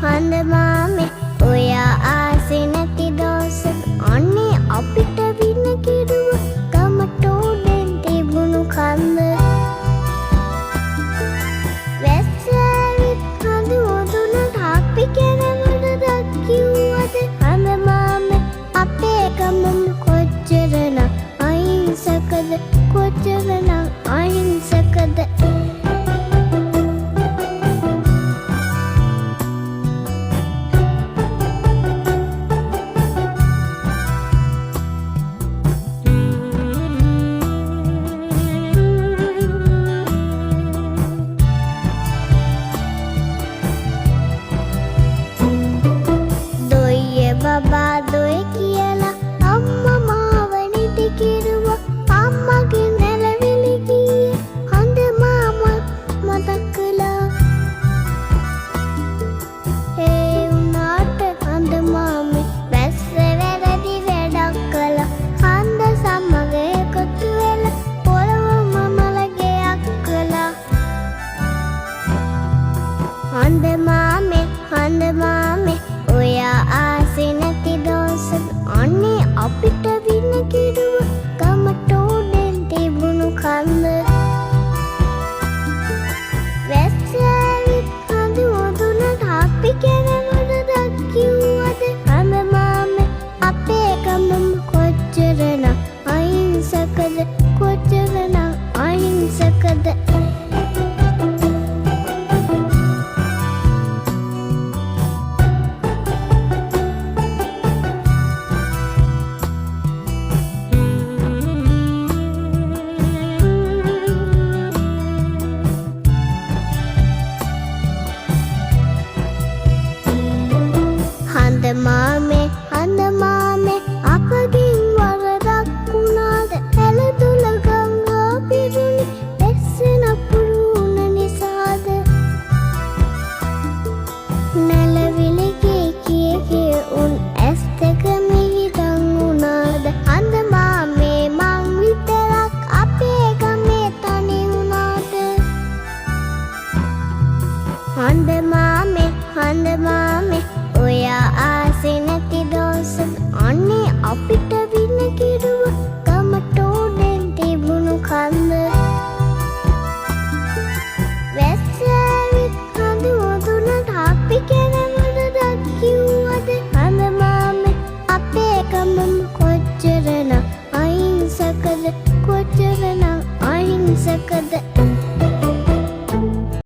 හඳ මාමේ ඔයා ආසේ නැති දවස අනේ අපිට වින කිරුව ගමට උඩෙන් තිබුණු කන්ද වැස්සෑවිත් හඳ උදුනට අපි කෙනෙකුට දක්කිව්වද හඳ මාමේ අපේ ගමම කොච්චරනම් අහිංසකද කොච්චරනම් අහිංසකද බබා දොය කියලා අම්මා මාව නිදි කිරුවා අම්මගේ නැලවිලි ගියේ හඳ මාමා මතක් කළා ඒ උනාට හඳ මාමේ වැස්ස වැරදි වැඩක් කළා හඳ සමග එකතු වෙලා පොළොව මමලගයක් කළා හඳ මාමේ ඔයා ආසේ නැති දවස අනේ අපිට වින කිරුව ගමට උඩෙන් තිබුණු කන්ද වැස්සෑවිත් හඳ උදුනට අපි කෙනෙකුට දක්කිව්වද හඳ මාමේ අපේ ගමම කොච්චරනම් අහිංසකද කොච්චරනම් අහිංසකද හඳ මාමේ අපගෙන් වරදක් වුණාද ඇලදුල ගංගා පිරුණි වැස්සෙන පුරුණ නිසාද නැලවිලි කිය උන් ඇස් දෙක මිහිදන් වුණාද හඳ මාමේ මං විතරක් අපේ ගමේ තනි වුණාද හඳ මාමේ ඔයා ආසේ නැති දවස අනේ අපිට වින කිරුව ගමට උඩෙන් තිබුණු කන්ද වැස්සෑවිත් හඳ උදුනට අපි කෙනෙකුට දක්කිව්වද හඳ මාමේ අපේ ගමම කොච්චරනම් අහිංසකද කොච්චරනම් අහිංසකද